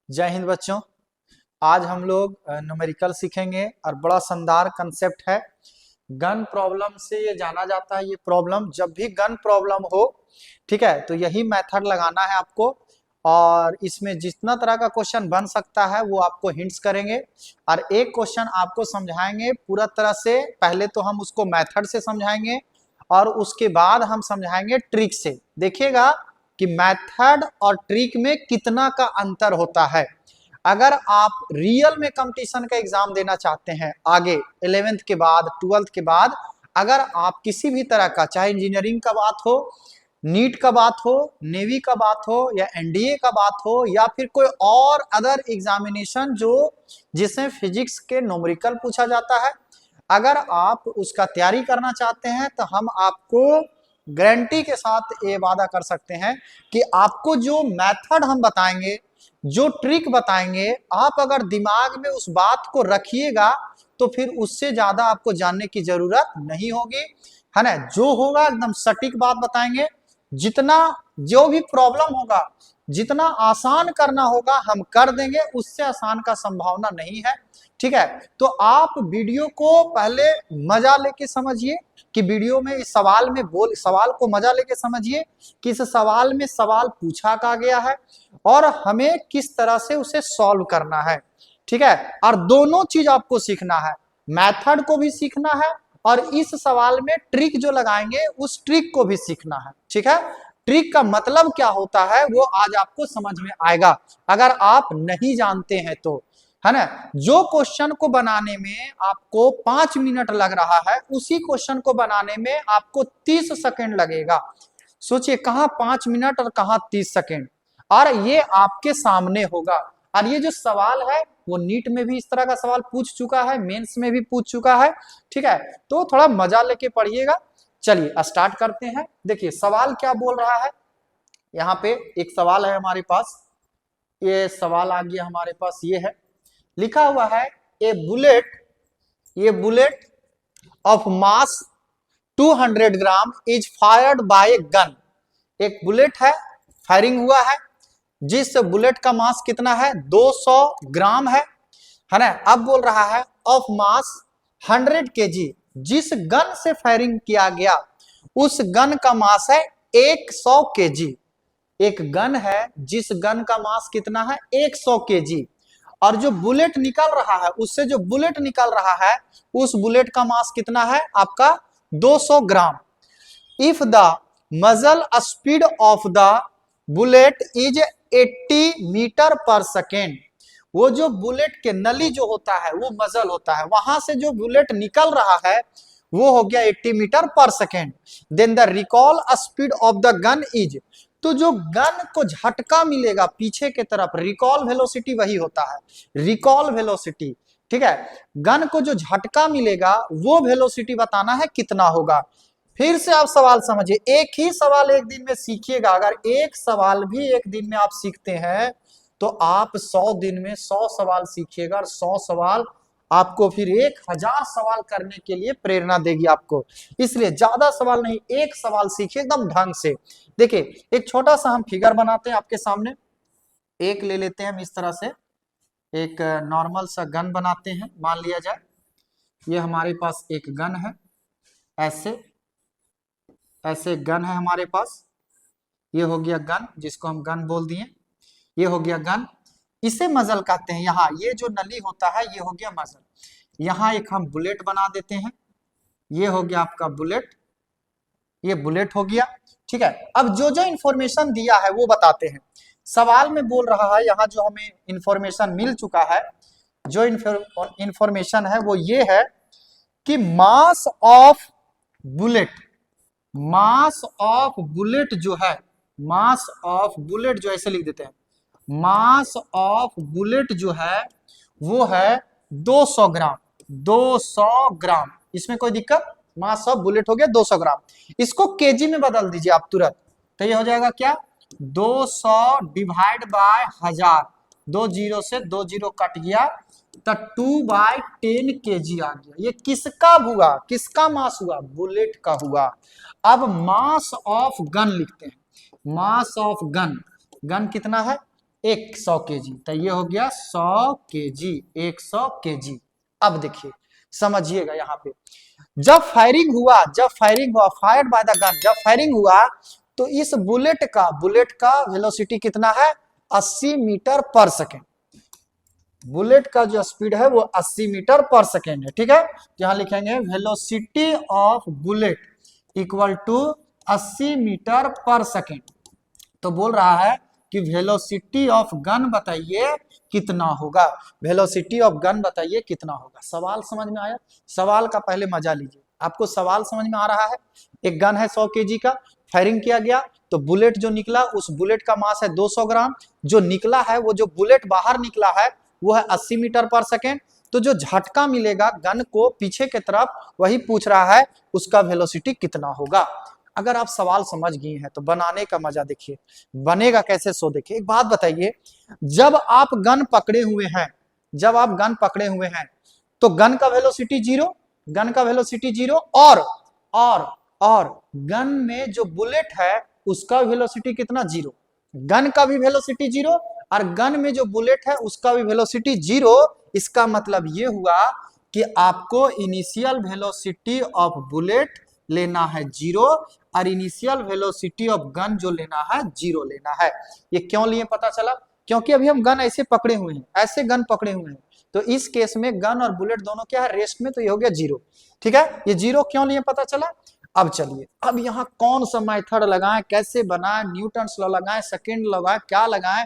जय हिंद बच्चों। आज हम लोग न्यूमेरिकल सीखेंगे और बड़ा शानदार कंसेप्ट है गन प्रॉब्लम से। ये जाना जाता है, ये प्रॉब्लम जब भी गन प्रॉब्लम हो, ठीक है, तो यही मेथड लगाना है आपको। और इसमें जितना तरह का क्वेश्चन बन सकता है वो आपको हिंट्स करेंगे और एक क्वेश्चन आपको समझाएंगे पूरा तरह से। पहले तो हम उसको मेथड से समझाएंगे और उसके बाद हम समझाएंगे ट्रिक से। देखिएगा कि मेथड और ट्रिक में कितना का अंतर होता है। अगर आप रियल में कंपटीशन का एग्जाम देना चाहते हैं आगे 11th के बाद 12th के बाद, अगर आप किसी भी तरह का, चाहे इंजीनियरिंग का बात हो, नीट का बात हो, नेवी का बात हो या एनडीए का बात हो या फिर कोई और अदर एग्जामिनेशन जो जिसमें फिजिक्स के न्यूमेरिकल पूछा जाता है, अगर आप उसका तैयारी करना चाहते हैं तो हम आपको गारंटी के साथ ये वादा कर सकते हैं कि आपको जो मेथड हम बताएंगे, जो ट्रिक बताएंगे, आप अगर दिमाग में उस बात को रखिएगा तो फिर उससे ज्यादा आपको जानने की जरूरत नहीं होगी, है ना। जो होगा एकदम सटीक बात बताएंगे। जितना जो भी प्रॉब्लम होगा, जितना आसान करना होगा हम कर देंगे, उससे आसान का संभावना नहीं है, ठीक है। तो आप वीडियो को पहले मजा लेके समझिए कि वीडियो में इस सवाल में सवाल को मजा लेके समझिए कि इस सवाल में सवाल पूछा का गया है और हमें किस तरह से उसे सॉल्व करना है, ठीक है। और दोनों चीज आपको सीखना है, मेथड को भी सीखना है और इस सवाल में ट्रिक जो लगाएंगे उस ट्रिक को भी सीखना है, ठीक है। ट्रिक का मतलब क्या होता है वो आज आपको समझ में आएगा अगर आप नहीं जानते हैं तो, है ना। जो क्वेश्चन को बनाने में आपको 5 मिनट लग रहा है, उसी क्वेश्चन को बनाने में आपको 30 सेकंड लगेगा। सोचिए, कहां 5 मिनट और कहां 30 सेकंड। और ये आपके सामने होगा। और ये जो सवाल है वो नीट में भी इस तरह का सवाल पूछ चुका है, मेंस में भी पूछ चुका है, ठीक है। तो थोड़ा मजा लेके पढ़िएगा। चलिए स्टार्ट करते हैं। देखिए सवाल क्या बोल रहा है। यहाँ पे एक सवाल है हमारे पास, ये सवाल आ गया हमारे पास, ये है, लिखा हुआ है ये bullet of mass 200 gram is fired by a gun. एक बुलेट है, फायरिंग हुआ है, जिस बुलेट का मास कितना है, 200 ग्राम है ना। अब बोल रहा है ऑफ मास 100 kg, जिस गन से फायरिंग किया गया उस गन का मास है 100 kg। एक गन है जिस गन का मास कितना है, 100 kg, और जो बुलेट निकल रहा है, उससे जो बुलेट निकल रहा है उस बुलेट का मास कितना है आपका, 200 gram. If the muzzle speed of the bullet is 80 metre per second, वो जो बुलेट के नली जो होता है वो मजल होता है, वहां से जो बुलेट निकल रहा है वो हो गया 80 metre per second. Then the recoil speed of the gun is, तो जो गन को झटका मिलेगा पीछे के तरफ, रिकॉल वेलोसिटी वही होता है, रिकॉल वेलोसिटी, ठीक है। गन को जो झटका मिलेगा वो वेलोसिटी बताना है कितना होगा। फिर से आप सवाल समझिए, एक ही सवाल एक दिन में सीखिएगा। अगर एक सवाल भी एक दिन में आप सीखते हैं तो आप 100 दिन में 100 सवाल सीखिएगा और 100 सवाल आपको फिर 1000 सवाल करने के लिए प्रेरणा देगी आपको। इसलिए ज्यादा सवाल नहीं, एक सवाल सीखिए एकदम ढंग से। देखिए एक छोटा सा हम फिगर बनाते हैं आपके सामने, एक ले लेते हैं हम इस तरह से, एक नॉर्मल सा गन बनाते हैं। मान लिया जाए ये हमारे पास एक गन है, ऐसे ऐसे गन है हमारे पास, ये हो गया गन जिसको हम गन बोल दिए, ये हो गया गन, इसे मजल कहते हैं। यहाँ ये जो नली होता है ये हो गया मजल। यहाँ एक हम बुलेट बना देते हैं, ये हो गया आपका बुलेट, ये बुलेट हो गया, ठीक है। अब जो जो इंफॉर्मेशन दिया है वो बताते हैं। सवाल में बोल रहा है, यहाँ जो हमें इंफॉर्मेशन मिल चुका है, जो इंफॉर्मेशन है वो ये है कि मास of bullet, mass of bullet जो है, मास ऑफ बुलेट जो ऐसे लिख देते हैं, मास ऑफ बुलेट जो है वो है 200 ग्राम, 200 ग्राम। इसमें कोई दिक्कत, मास ऑफ बुलेट हो गया 200 ग्राम। इसको केजी में बदल दीजिए आप तुरंत, तो ये हो जाएगा क्या, 200 डिवाइड बाय 1000, 2 जीरो से 2 जीरो कट गया तो 2/10 kg आ गया। ये किसका हुआ, किसका मास हुआ, बुलेट का हुआ। अब मास ऑफ गन लिखते हैं, मास ऑफ गन, गन कितना है 100 केजी, तो ये हो गया 100 केजी, 100 केजी। अब देखिए समझिएगा यहाँ पे, जब फायरिंग हुआ फायर्ड बाय द गन, जब फायरिंग हुआ तो इस बुलेट का वेलोसिटी कितना है, 80 मीटर पर सेकेंड। बुलेट का जो स्पीड है वो 80 मीटर पर सेकेंड है, ठीक है। यहां लिखेंगे velocity of bullet equal to 80 metre per second. तो बोल रहा है कि वेलोसिटी ऑफ गन बताइए कितना होगा, वेलोसिटी ऑफ गन बताइए कितना होगा। सवाल समझ में आया? सवाल का पहले मजा लीजिए, आपको सवाल समझ में आ रहा है? एक गन है 100 केजी का, फायरिंग किया गया तो बुलेट जो निकला, उस बुलेट का मास है 200 ग्राम, जो निकला है वो जो बुलेट बाहर निकला है वो है 80 मीटर पर सेकेंड। तो जो झटका मिलेगा गन को पीछे की तरफ, वही पूछ रहा है उसका वेलोसिटी कितना होगा। अगर आप सवाल समझ गए हैं तो बनाने का मजा देखिए, बनेगा कैसे सो देखिए। एक बात बताइए, जब आप गन पकड़े हुए हैं, जब आप गन पकड़े हुए हैं तो गन का वेलोसिटी जीरो, गन का वेलोसिटी जीरो, और गन में जो बुलेट है उसका वेलोसिटी कितना, जीरो। गन का भी वेलोसिटी जीरो और गन में जो बुलेट है उसका भी वेलोसिटी जीरो। इसका मतलब ये हुआ कि आपको इनिशियल वेलोसिटी ऑफ बुलेट लेना है जीरो और इनिशियल वेलोसिटी ऑफ गन जो लेना है जीरो लेना है। ये क्यों लिए पता चला? क्योंकि अभी हम गन ऐसे पकड़े हुए हैं, ऐसे गन पकड़े हुए हैं, तो इस केस में गन और बुलेट दोनों क्या है, रेस्ट में, तो ये हो गया जीरो। ठीक है, ये जीरो क्यों लिए पता चला? अब चलिए, अब यहाँ कौन सा मेथड लगाएं, कैसे बनाएं, न्यूटन्स लॉ लगाएं, सेकेंड लगाएं, क्या लगाएं?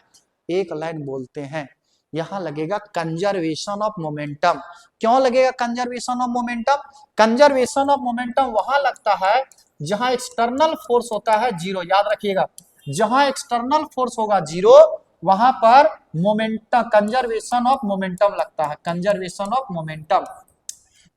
एक लाइन बोलते हैं, यहां लगेगा कंजर्वेशन ऑफ मोमेंटम। क्यों लगेगा conservation of momentum? Conservation of momentum वहां लगता है जहां एक्सटर्नल फोर्स होता है जीरो। याद रखिएगा, जहां एक्सटर्नल फोर्स होगा जीरो वहां पर मोमेंटम, कंजर्वेशन ऑफ मोमेंटम लगता है। Conservation of momentum,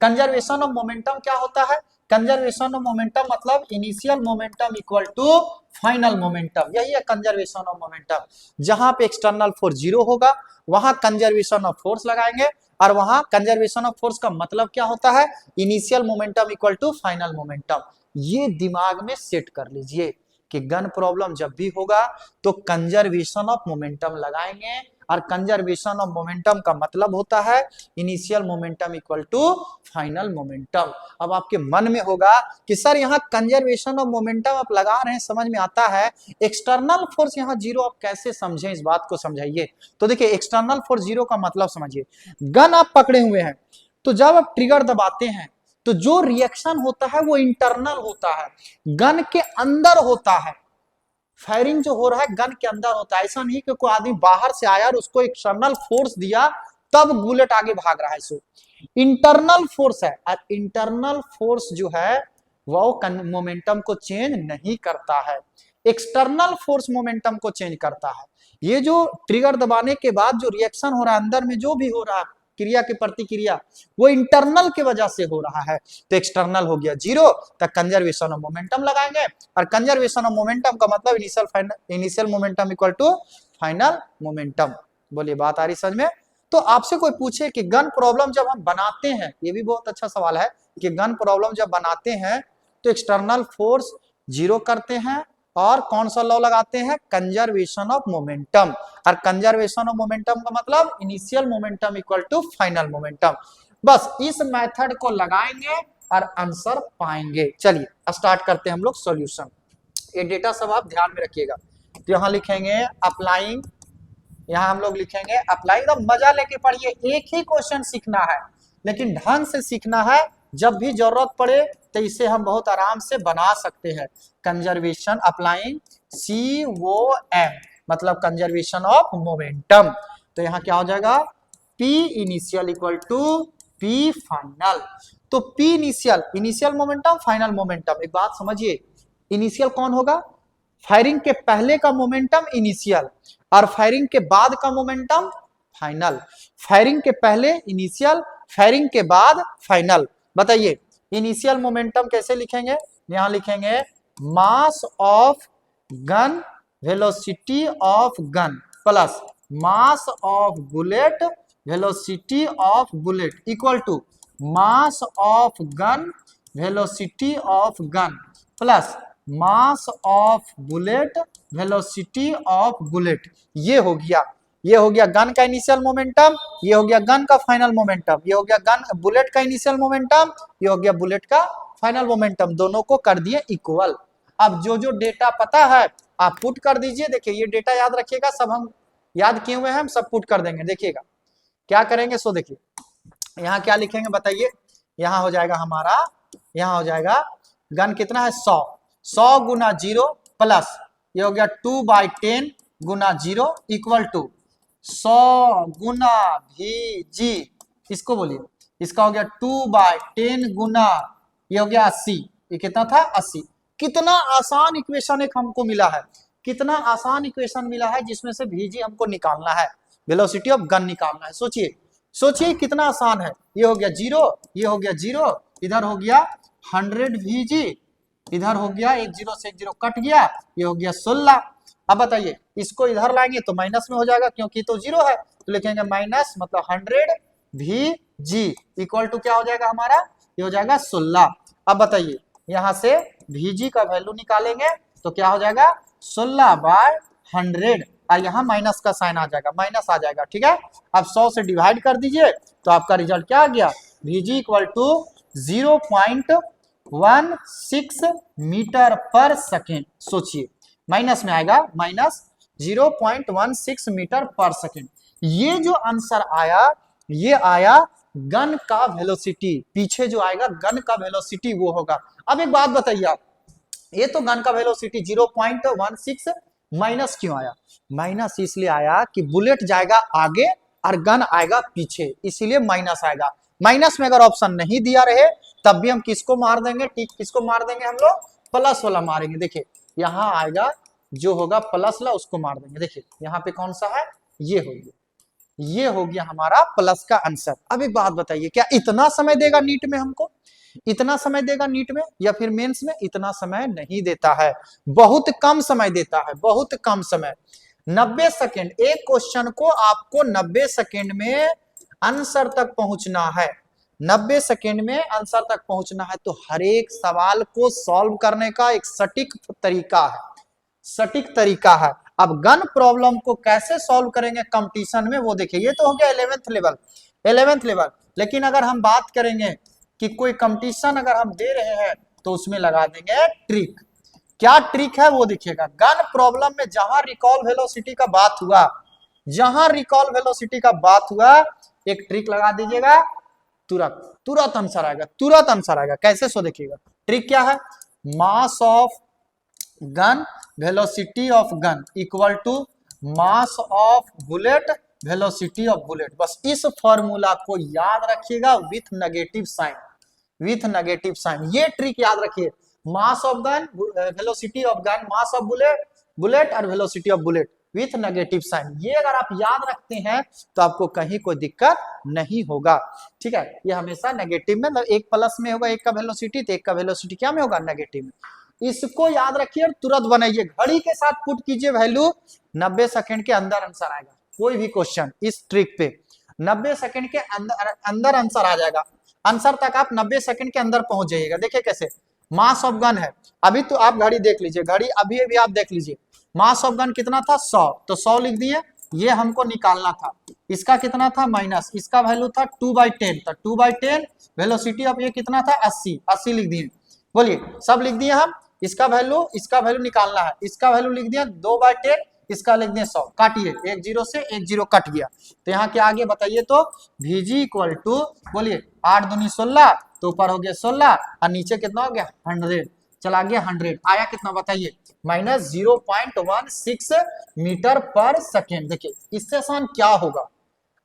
conservation of momentum क्या होता है? कंजर्वेशन ऑफ मोमेंटम मतलब initial momentum equal to final momentum, यही है कंजर्वेशन ऑफ मोमेंटम। जहां पे एक्सटर्नल फोर्स जीरो होगा वहां कंजर्वेशन ऑफ फोर्स लगाएंगे, और वहां कंजर्वेशन ऑफ फोर्स का मतलब क्या होता है, initial momentum equal to final momentum. ये दिमाग में सेट कर लीजिए कि गन प्रॉब्लम जब भी होगा तो कंजर्वेशन ऑफ मोमेंटम लगाएंगे, और कंजर्वेशन ऑफ मोमेंटम का मतलब होता है initial momentum equal to final momentum. अब आपके मन में होगा कि सर यहाँ कंजर्वेशन ऑफ मोमेंटम आप लगा रहे हैं, समझ में आता है, एक्सटर्नल फोर्स यहाँ जीरो, आप कैसे समझें, इस बात को समझाइए। तो देखिए, एक्सटर्नल फोर्स जीरो का मतलब समझिए, गन आप पकड़े हुए हैं तो जब आप ट्रिगर दबाते हैं तो जो रिएक्शन होता है वो इंटरनल होता है, गन के अंदर होता है। फायरिंग जो हो रहा है गन के अंदर होता है, ऐसा नहीं कि कोई आदमी बाहर से आया और उसको एक्सटर्नल फोर्स दिया तब बुलेट आगे भाग रहा है। सो इंटरनल फोर्स है, और इंटरनल फोर्स जो है वो मोमेंटम को चेंज नहीं करता है, एक्सटर्नल फोर्स मोमेंटम को चेंज करता है। ये जो ट्रिगर दबाने के बाद जो रिएक्शन हो रहा है अंदर में, जो भी हो रहा है क्रिया की प्रतिक्रिया, वो इंटरनल की वजह से हो रहा है। तो एक्सटर्नल हो गया जीरो, तो कंजर्वेशन ऑफ मोमेंटम लगाएंगे, और कंजर्वेशन ऑफ मोमेंटम का मतलब initial momentum equal to final momentum. बोलिए, बात आ रही समझ में? तो आपसे कोई पूछे कि गन प्रॉब्लम जब हम बनाते हैं, ये भी बहुत अच्छा सवाल है कि गन प्रॉब्लम जब बनाते हैं तो एक्सटर्नल फोर्स जीरो करते हैं और कौन सा लॉ लगाते हैं, कंजर्वेशन ऑफ मोमेंटम। और कंजर्वेशन ऑफ मोमेंटम का मतलब initial momentum equal to final momentum. बस इस मेथड को लगाएंगे और आंसर पाएंगे। चलिए स्टार्ट करते हैं हम लोग सॉल्यूशन। ये डेटा सब आप ध्यान में रखिएगा। तो यहां लिखेंगे अप्लाइंग, यहां हम लोग लिखेंगे अप्लाई। एकदम मजा लेके पढ़िए, एक ही क्वेश्चन सीखना है लेकिन ढंग से सीखना है, जब भी जरूरत पड़े तो इसे हम बहुत आराम से बना सकते हैं। कंजर्वेशन अप्लाइंग COM मतलब कंजर्वेशन ऑफ मोमेंटम। तो यहाँ क्या हो जाएगा, P initial equal to P final. तो P initial, initial momentum, final momentum. एक बात समझिए, इनिशियल कौन होगा, फायरिंग के पहले का मोमेंटम इनिशियल और फायरिंग के बाद का मोमेंटम फाइनल। फायरिंग के पहले इनिशियल, फायरिंग के बाद फाइनल। बताइए इनिशियल मोमेंटम कैसे लिखेंगे? यहां लिखेंगे mass of gun, velocity of gun plus mass of bullet, velocity of bullet equal to mass of gun, velocity of gun plus mass of bullet, velocity of bullet. ये हो गया ये हो गया गन का इनिशियल मोमेंटम, ये हो गया गन का फाइनल मोमेंटम, ये हो गया गन बुलेट का इनिशियल मोमेंटम, ये हो गया बुलेट का फाइनल मोमेंटम, दोनों को कर दिए इक्वल। अब जो जो डेटा पता है आप पुट कर दीजिए। देखिए ये डेटा याद रखिएगा, सब हम याद किए हुए हैं, हम सब पुट कर देंगे। देखिएगा क्या करेंगे, सो देखिए यहाँ क्या लिखेंगे बताइए। यहाँ हो जाएगा हमारा, यहाँ हो जाएगा गन कितना है 100, 100 गुना 0 प्लस ये हो गया 2/10 गुना 0 इक्वल टू 100 गुना VG, इसको बोलिए, इसका हो गया 2/10 गुना ये हो गया 80, ये कितना था 80। कितना आसान इक्वेशन एक हमको मिला है, कितना आसान इक्वेशन मिला है जिसमें से VG हमको निकालना है, वेलोसिटी ऑफ गन निकालना है। सोचिए सोचिए कितना आसान है। ये हो गया 0, ये हो गया 0, इधर हो गया 100 VG, इधर हो गया 1 0 से 1 0 कट गया, ये हो गया 16। अब बताइए इसको इधर लाएंगे तो माइनस में हो जाएगा क्योंकि तो 0 है, तो लिखेंगे माइनस मतलब 100 VG इक्वल टू क्या हो जाएगा हमारा, ये हो जाएगा 16। अब बताइए यहाँ से VG का वैल्यू निकालेंगे तो क्या हो जाएगा 16/100, और यहाँ माइनस का साइन आ जाएगा, माइनस आ जाएगा। ठीक है, अब 100 से डिवाइड कर दीजिए तो आपका रिजल्ट क्या आ गया, VG equal to 0.16 metre per second. सोचिए माइनस में आएगा, माइनस 0.16 मीटर पर सेकेंड। ये जो आंसर आया ये आया गन का वेलोसिटी, पीछे जो आएगा गन का वेलोसिटी वो होगा। अब एक बात बताइए आप, ये तो गन का वेलोसिटी 0.16 माइनस क्यों आया, माइनस इसलिए आया कि बुलेट जाएगा आगे और गन आएगा पीछे, इसीलिए माइनस आएगा। माइनस में अगर ऑप्शन नहीं दिया रहे तब भी हम किसको मार देंगे, ठीक किसको मार देंगे हम लोग, प्लस वाला मारेंगे। देखिए यहाँ आएगा जो होगा प्लस वाला उसको मार देंगे। देखिए यहाँ पे कौन सा है, ये हो गया, ये हो गया हमारा प्लस का आंसर। अब एक बात बताइए, क्या इतना समय देगा नीट में हमको, इतना समय देगा नीट में या फिर मेंस में, इतना समय नहीं देता है, बहुत कम समय देता है, बहुत कम समय। 90 सेकेंड, एक क्वेश्चन को आपको 90 सेकेंड में आंसर तक पहुंचना है, 90 सेकेंड में आंसर तक पहुंचना है। तो हर एक सवाल को सॉल्व करने का एक सटीक तरीका है, सटीक तरीका है। अब गन प्रॉब्लम को कैसे सॉल्व करेंगे कंपटीशन में वो देखिए। ये तो हो गया 11th लेवल, 11th लेवल। लेकिन अगर हम बात करेंगे कि कोई कंपटीशन अगर हम दे रहे हैं तो उसमें लगा देंगे ट्रिक। क्या ट्रिक है वो देखिएगा। गन प्रॉब्लम में जहां रिकॉल वेलोसिटी का बात हुआ, जहां रिकॉल वेलोसिटी का बात हुआ, एक ट्रिक लगा दीजिएगा, तुरंत तुरंत आंसर आएगा, तुरंत आंसर आएगा। कैसे, सो देखिएगा। ट्रिक क्या है, mass of gun velocity of gun equal to mass of bullet velocity of bullet. बस इस फॉर्मूला को याद रखिएगा with negative sign, with negative sign. ये ट्रिक याद रखिए, mass of gun velocity of gun, mass of bullet, bullet और velocity of bullet with negative sign. ये अगर आप याद रखते हैं तो आपको कहीं कोई दिक्कत नहीं होगा। ठीक है, ये हमेशा नेगेटिव में, मतलब एक प्लस में होगा एक का वेलोसिटी, तो एक का वेलोसिटी क्या में होगा, नेगेटिव में। इसको याद रखिए और तुरंत बनाइए, घड़ी के साथ पुट कीजिए वैल्यू, 90 सेकंड के अंदर आंसर आएगा। कोई भी क्वेश्चन इस ट्रिक पे 90 सेकंड के अंदर आंसर आ जाएगा। आंसर तक आप 90 सेकंड के अंदर पहुंच जाइएगा। देखिए कैसे, मास ऑफ गन है, अभी तो आप घड़ी देख लीजिए, घड़ी अभी अभी आप देख लीजिए, मास ऑफ गन कितना था 100, तो 100 लिख दिए, ये हमको निकालना था। इसका कितना था माइनस, इसका वैल्यू था 2/10, तो 2/10 वेलोसिटी ऑफ ये कितना था 80, 80 लिख दिए। बोलिए सब लिख दिए हम, इसका वैल्यू निकालना है, इसका वैल्यू लिख दिया 2/10, इसका लिख दिया 100, काटिए, 1 0 से 1 0 कट गया, तो यहाँ क्या आगे बताइए, तो VG इक्वल टू, बोलिए 8 दूनी 16, तो ऊपर हो गया 16 और नीचे कितना हो गया 100, चला गया 100, आया कितना बताइए, माइनस 0.16 मीटर पर सेकेंड। देखिए इससे आसान क्या होगा,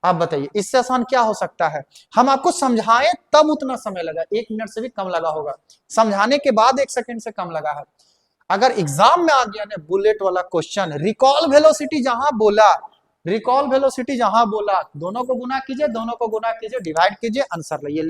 आप बताइए इससे आसान क्या हो सकता है। हम आपको समझाएं तब उतना समय लगा, 1 मिनट से भी कम लगा होगा, समझाने के बाद 1 सेकंड से कम लगा है। अगर एग्जाम में आ गया ना बुलेट वाला क्वेश्चन, रिकॉल वेलोसिटी जहां बोला, रिकॉल वेलोसिटी जहां बोला, दोनों को गुना कीजिए, दोनों को गुना कीजिए, डिवाइड कीजिए, आंसर लाइए।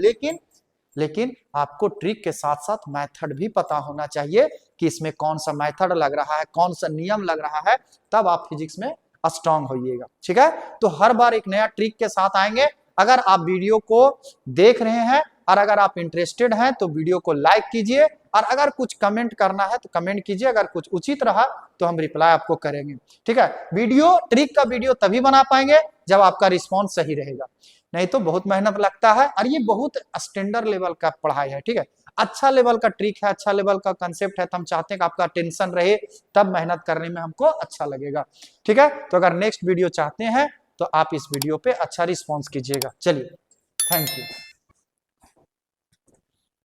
लेकिन आपको ट्रिक के साथ साथ मेथड भी पता होना चाहिए कि इसमें कौन सा मेथड लग रहा है, कौन सा नियम लग रहा है, तब आप फिजिक्स में स्ट्रांग होइएगा। ठीक है, तो हर बार एक नया ट्रिक के साथ आएंगे। अगर आप वीडियो को देख रहे हैं और अगर आप इंटरेस्टेड हैं तो वीडियो को लाइक कीजिए, और अगर कुछ कमेंट करना है तो कमेंट कीजिए, अगर कुछ उचित रहा तो हम रिप्लाई आपको करेंगे। ठीक है, वीडियो ट्रिक का वीडियो तभी बना पाएंगे जब आपका रिस्पॉन्स सही रहेगा, नहीं तो बहुत मेहनत लगता है, और ये बहुत स्टैंडर्ड लेवल का पढ़ाई है। ठीक है, अच्छा लेवल का ट्रिक है, अच्छा लेवल का कंसेप्ट है, तो हम चाहते हैं कि आपका टेंशन रहे, तब मेहनत करने में हमको अच्छा लगेगा। ठीक है, तो अगर नेक्स्ट वीडियो चाहते हैं तो आप इस वीडियो पे अच्छा रिस्पॉन्स कीजिएगा। चलिए, थैंक यू।